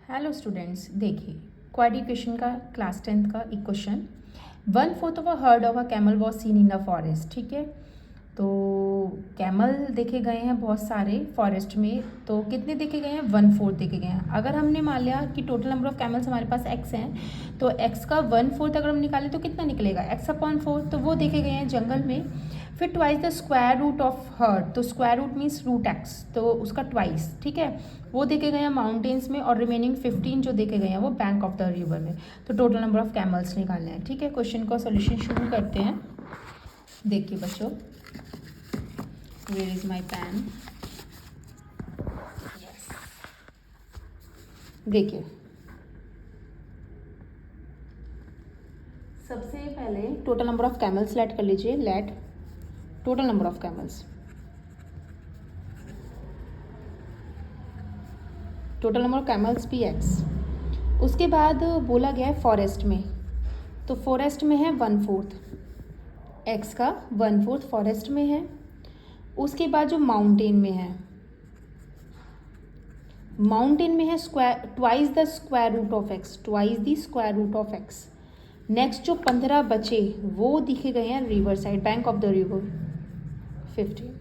Hello students, देखिए quad equation का class 10th का equation 1/4 of a herd of a camel was seen in the forest. ठीक है, तो कैमल देखे गए हैं बहुत सारे फॉरेस्ट में। तो कितने देखे गए हैं? 1/4 देखे गए हैं। अगर हमने मान लिया कि टोटल नंबर ऑफ कैमल्स हमारे पास x हैं, तो x का 1/4 अगर हम निकालें तो कितना निकलेगा? x/4। तो वो देखे गए हैं जंगल में। फिर twice the square root of herd, तो square root means root x, तो उसका ट्वाइस। ठीक है, वो देखे गए हैं माउंटेन्स में, और रिमेनिंग 15 जो देखे गए हैं वो बैंक ऑफ द रिवर में। तो टोटल नंबर ऑफ कैमल्स निकालने हैं। ठीक है, क्वेश्चन का सॉल्यूशन शुरू करते हैं। देखिए बच्चों, वेयर इज माई पेन। देखिए, सबसे पहले total number of camels let कर लीजिए। Let total number of camels, total number of camels P X. उसके बाद बोला गया है फॉरेस्ट में, तो फॉरेस्ट में है 1/4, एक्स का 1/4 फॉरेस्ट में है। उसके बाद जो माउंटेन में है, माउंटेन में है square twice the square root of X, twice the square root of X. Next जो 15 बचे वो दिखे गए हैं river side, bank of the river 15।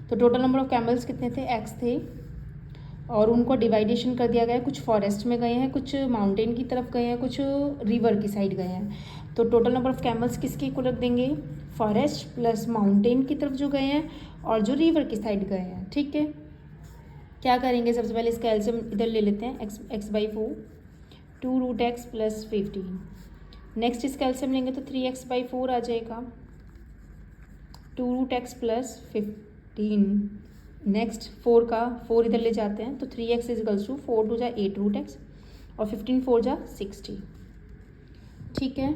तो टोटल नंबर ऑफ कैमल्स कितने थे? एक्स थे, और उनको डिवाइडेशन कर दिया गया। कुछ फॉरेस्ट में गए हैं, कुछ माउंटेन की तरफ गए हैं, कुछ रिवर की साइड गए हैं। तो टोटल नंबर ऑफ कैमल्स किसके को रख देंगे? फॉरेस्ट प्लस माउंटेन की तरफ जो गए हैं और जो रिवर की साइड गए हैं। ठीक है, क्या करेंगे? सबसे पहले इसका एलसीएम इधर ले लेते हैं, x/4 2√x प्लस 15। नेक्स्ट इसका एलसीएम लेंगे तो 3x/4 आ जाएगा, 2√x प्लस 15। नेक्स्ट 4 इधर ले जाते हैं, तो 3x इजकल्स टू 4 2 जा 8√x और 15 4 जा 60। ठीक है,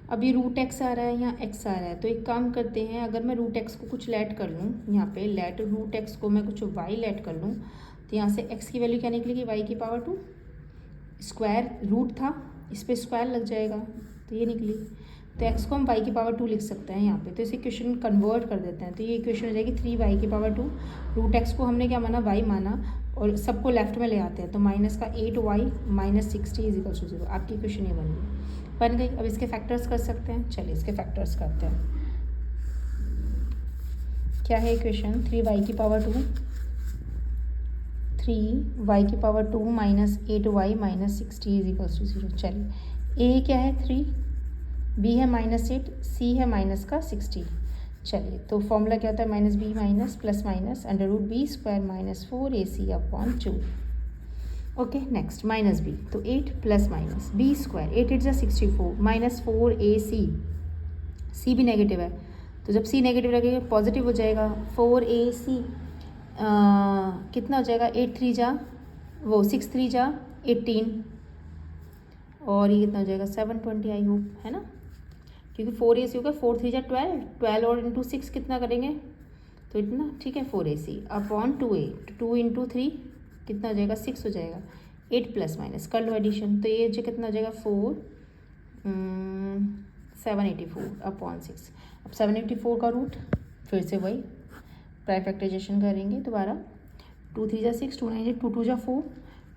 अभी √x आ रहा है, यहाँ x आ रहा है। तो एक काम करते हैं, अगर मैं √x को कुछ लेट कर लूँ, यहाँ पे लेट √x को मैं कुछ y लेट कर लूँ, तो यहाँ से x की वैल्यू क्या निकलेगी? y⁴। स्क्वायर रूट था, इस पर स्क्वायर लग जाएगा, तो ये निकली। तो x को हम y⁴ लिख सकते हैं यहाँ पे। तो इसे इक्वेशन कन्वर्ट कर देते हैं, तो ये इक्वेशन हो जाएगी 3y⁴। √x को हमने क्या माना? y माना, और सबको लेफ्ट में ले आते हैं, तो माइनस का 8y माइनस 60 इजिकल्स टू 0। आपकी इक्वेशन ये बन गई। अब इसके फैक्टर्स कर सकते हैं, चलिए इसके फैक्टर्स करते हैं। क्या है equation? 3y⁴, 3y⁴ minus 8y minus 60 is equals to 0। चलिए, ए क्या है? 3, बी है -8, सी है माइनस का 60। चलिए, तो फॉर्मूला क्या होता है? -b minus plus minus √b² minus 4ac/2। Okay, next -b, तो 8 प्लस माइनस b², 8 8 जा 64 माइनस 4ac। c भी नेगेटिव है, तो जब c नेगेटिव लगेगा पॉजिटिव हो जाएगा। 4ac कितना हो जाएगा? 8 3 जा 6 3 जा 18, और ये कितना हो जाएगा? 720 आई होप, है ना, क्योंकि 4ac होगा। 4 3 जा 12, 12 और इंटू 6 कितना करेंगे? तो इतना। ठीक है, 4ac/2a, 2 इंटू 3 कितना हो जाएगा? 6 हो जाएगा। 8 प्लस माइनस कर लो एडिशन, तो ये जो कितना हो जाएगा? 784/6। अब 784 का रूट फिर से वही प्राइम फैक्टराइजेशन करेंगे दोबारा। 2 3 जा 6, 2 9 जा 2 2 जा 4,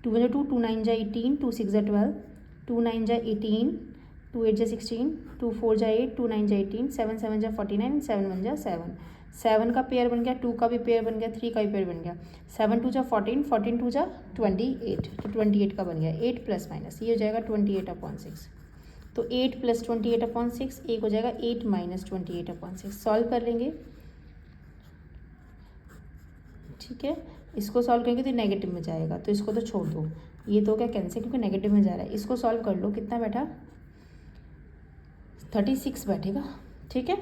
2 1 जा 2, 2 9 जा 18, 2 6 जा 12, 2 9 जा 18, 2 8 जा 16, 2 4 जा 8, 2 9 जा 18, 7 7 जा 49, 7 1 जा 7। 7 का पेयर बन गया, 2 का भी पेयर बन गया, 3 का भी पेयर बन गया। 7 2 जा 14, 14 2 जा 28, तो 28 का बन गया। 8 प्लस माइनस ये हो जाएगा 28/6। तो 8 प्लस 28/6 एक हो जाएगा 8 माइनस 28/6। सॉल्व कर लेंगे। ठीक है, इसको सॉल्व करेंगे तो नेगेटिव में जाएगा, तो इसको तो छोड़ दो, ये तो क्या कैंसिल, क्योंकि नेगेटिव में जा रहा है। इसको सॉल्व कर लो, कितना बैठा? 36 बैठेगा। ठीक है,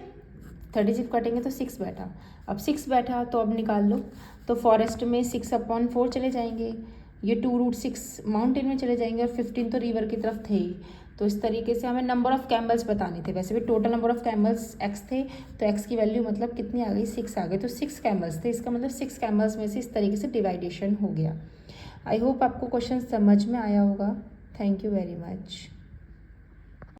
36 काटेंगे तो 6 बैठा। अब 6 बैठा तो अब निकाल लो, तो फॉरेस्ट में 6/4 चले जाएंगे, ये 2√6 माउंटेन में चले जाएंगे, और 15 तो रिवर की तरफ थे ही। तो इस तरीके से हमें नंबर ऑफ कैमल्स बताने थे। वैसे भी total number of camels x थे, तो x की वैल्यू मतलब कितनी आ गई? 6 आ गई। तो 6 कैमल्स थे, इसका मतलब 6 कैमल्स में से इस तरीके से डिवाइडेशन हो गया। आई होप आपको क्वेश्चन समझ में आया होगा। Thank you very much.